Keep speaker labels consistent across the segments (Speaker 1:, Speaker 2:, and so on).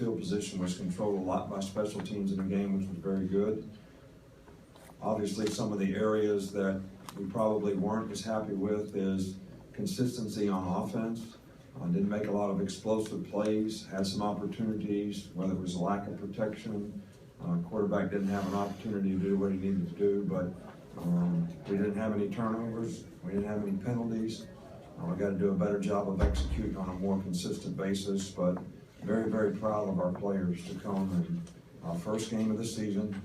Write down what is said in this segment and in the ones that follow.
Speaker 1: field position was controlled a lot by special teams in the game, which was very good. Obviously, some of the areas that we probably weren't as happy with is consistency on offense. Didn't make a lot of explosive plays, had some opportunities, whether it was a lack of protection. Quarterback didn't have an opportunity to do what he needed to do, but we didn't have any turnovers. We didn't have any penalties. We got to do a better job of executing on a more consistent basis, but very, very proud of our players to come and first game of the season.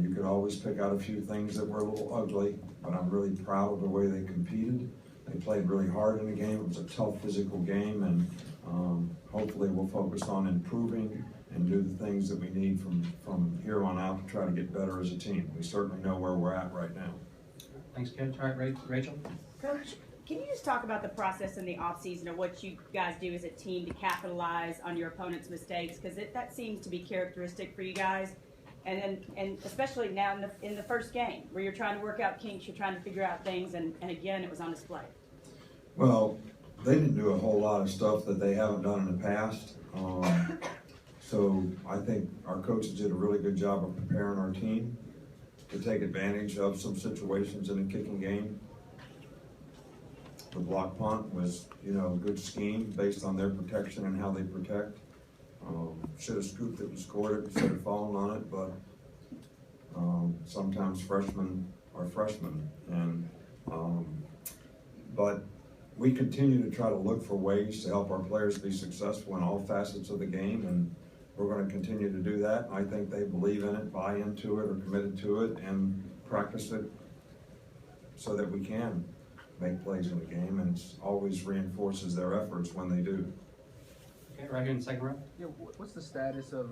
Speaker 1: You could always pick out a few things that were a little ugly, but I'm really proud of the way they competed. They played really hard in the game. It was a tough physical game, and hopefully we'll focus on improving and do the things that we need from here on out to try to get better as a team. We certainly know where we're at right now.
Speaker 2: Thanks, Coach. All right, Rachel?
Speaker 3: Coach, can you just talk about the process in the offseason or what you guys do as a team to capitalize on your opponent's mistakes? Because that seems to be characteristic for you guys. And especially now in the first game where you're trying to work out kinks, you're trying to figure out things, and again, it was on display.
Speaker 1: Well, they didn't do a whole lot of stuff that they haven't done in the past. So I think our coaches did a really good job of preparing our team to take advantage of some situations in a kicking game. The block punt was, a good scheme based on their protection and how they protect. Should have scooped it and scored it instead of falling on it, but sometimes freshmen are freshmen. But we continue to try to look for ways to help our players be successful in all facets of the game, and we're going to continue to do that. I think they believe in it, buy into it, or committed to it, and practice it so that we can make plays in the game, and it always reinforces their efforts when they do.
Speaker 2: Okay, right here in the second row.
Speaker 4: Yeah, what's the status of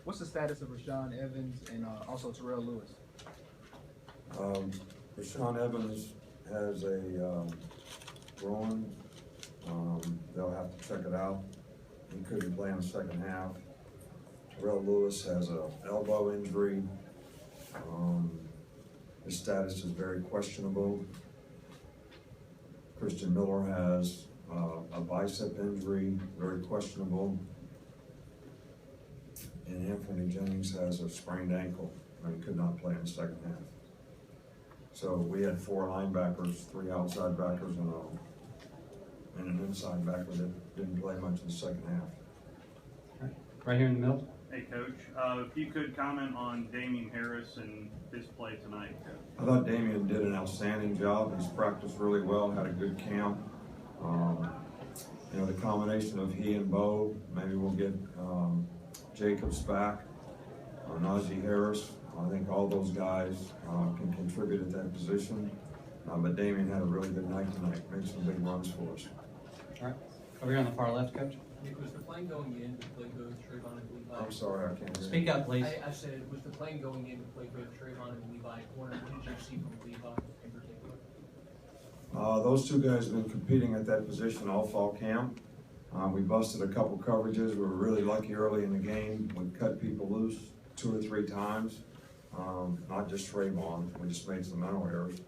Speaker 4: Rashawn Evans and also Terrell Lewis?
Speaker 1: Rashawn Evans has a groin. They'll have to check it out. He couldn't play in the second half. Terrell Lewis has an elbow injury. His status is very questionable. Christian Miller has a bicep injury, very questionable. And Anthony Jennings has a sprained ankle and could not play in the second half. So we had 4 linebackers, 3 outside backers, and an inside backer that didn't play much in the second half.
Speaker 2: Right here in the middle.
Speaker 5: Hey, Coach, if you could comment on Damian Harris and his play tonight.
Speaker 1: I thought Damian did an outstanding job. He's practiced really well, had a good camp. The combination of he and Bo, maybe we'll get Jacobs back, Najee Harris. I think all those guys can contribute at that position. But Damian had a really good night tonight, made some big runs for us.
Speaker 2: All right. Over here on the far left, Coach.
Speaker 6: Nick, was the plane going in to play both Trayvon and Levi?
Speaker 1: I'm sorry, I can't hear
Speaker 2: Speak up, please.
Speaker 6: I said, was the plane going in to play both Trayvon and Levi corner? What did you see from Levi in particular?
Speaker 1: Those 2 guys have been competing at that position all fall camp. We busted a couple coverages. We were really lucky early in the game. We cut people loose 2 or 3 times. Not just Trayvon. We just made some mental errors.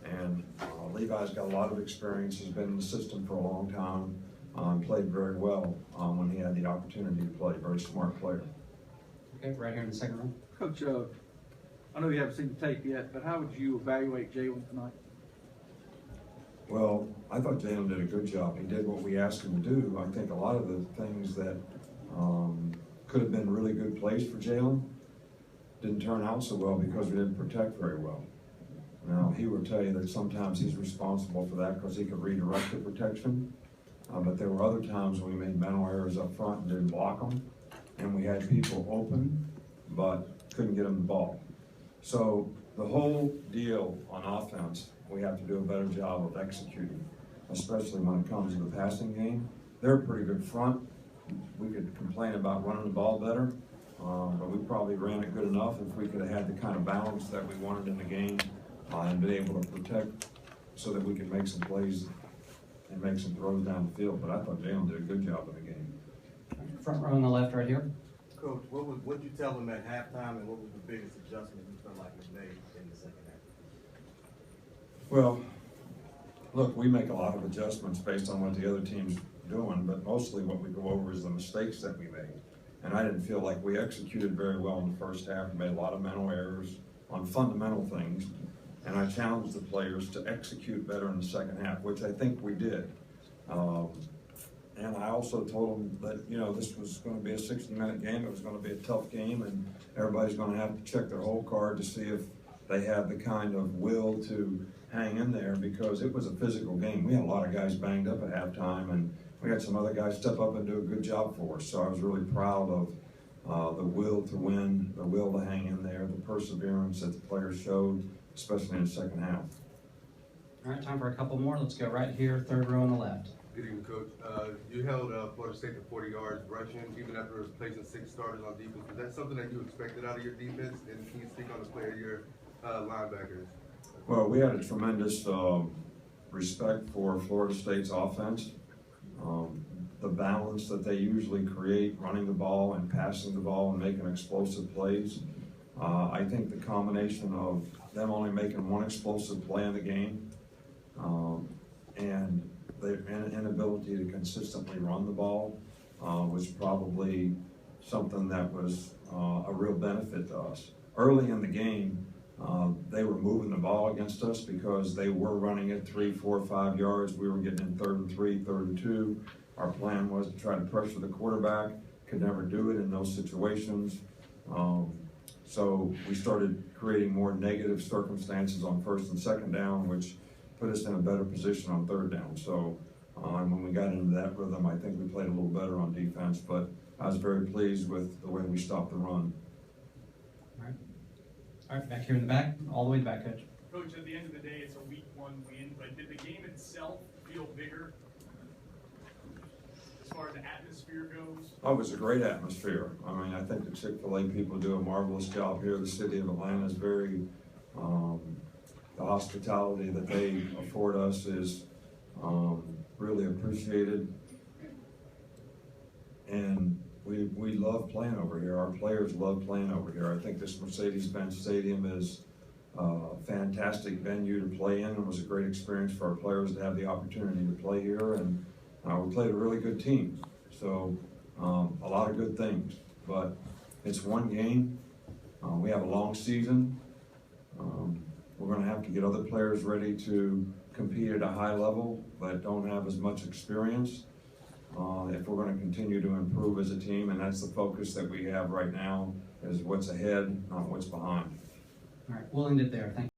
Speaker 1: And Levi's got a lot of experience. He's been in the system for a long time. Played very well when he had the opportunity to play. Very smart player.
Speaker 2: Okay, right here in the second row.
Speaker 7: Coach, I know you haven't seen the tape yet, but how would you evaluate Jalen tonight?
Speaker 1: Well, I thought Jalen did a good job. He did what we asked him to do. I think a lot of the things that could have been really good plays for Jalen didn't turn out so well because we didn't protect very well. Now, he will tell you that sometimes he's responsible for that because he could redirect the protection. But there were other times when we made mental errors up front and didn't block them. And we had people open, but couldn't get them the ball. So the whole deal on offense, we have to do a better job of executing, especially when it comes to the passing game. They're a pretty good front. We could complain about running the ball better, but we probably ran it good enough if we could have had the kind of balance that we wanted in the game and been able to protect so that we could make some plays and make some throws down the field. But I thought Jalen did a good job in the game.
Speaker 2: Front row on the left right here.
Speaker 8: Coach, what did you tell them at halftime, and what was the biggest adjustment you felt like was made in the second half?
Speaker 1: Well, look, we make a lot of adjustments based on what the other team's doing, but mostly what we go over is the mistakes that we made. And I didn't feel like we executed very well in the first half. We made a lot of mental errors on fundamental things. And I challenged the players to execute better in the second half, which I think we did. And I also told them that, you know, this was going to be a 60-minute game. It was going to be a tough game, and everybody's going to have to check their whole card to see if they have the kind of will to hang in there, because it was a physical game. We had a lot of guys banged up at halftime, and we had some other guys step up and do a good job for us. So I was really proud of the will to win, the will to hang in there, the perseverance that the players showed, especially in the second half.
Speaker 2: All right, time for a couple more. Let's go right here, third row on the left.
Speaker 9: Good evening, Coach. You held Florida State to 40 yards rushing, even after replacing 6 starters on defense. Was that something that you expected out of your defense? And can you speak on the play of your linebackers?
Speaker 1: Well, we had a tremendous respect for Florida State's offense. The balance that they usually create, running the ball and passing the ball and making explosive plays. I think the combination of them only making one explosive play in the game and their inability to consistently run the ball was probably something that was a real benefit to us. Early in the game, they were moving the ball against us because they were running it 3, 4, 5 yards. We were getting in 3rd and 3, 3rd and 2. Our plan was to try to pressure the quarterback. Could never do it in those situations. So we started creating more negative circumstances on 1st and 2nd down, which put us in a better position on 3rd down. So when we got into that rhythm, I think we played a little better on defense, but I was very pleased with the way we stopped the run.
Speaker 2: All right, back here in the back, all the way back, Coach.
Speaker 10: Coach, at the end of the day, it's a week 1 win, but did the game itself feel bigger as far as the atmosphere goes?
Speaker 1: Oh, it was a great atmosphere. I mean, I think the Chick-fil-A people do a marvelous job here. The city of Atlanta is very, the hospitality that they afford us is really appreciated. And we love playing over here. Our players love playing over here. I think this Mercedes-Benz Stadium is a fantastic venue to play in. It was a great experience for our players to have the opportunity to play here, and we played a really good team. So a lot of good things, but it's one game. We have a long season. We're going to have to get other players ready to compete at a high level that don't have as much experience. If we're going to continue to improve as a team, and that's the focus that we have right now, is what's ahead, not what's behind.
Speaker 2: All right, we'll end it there. Thank you.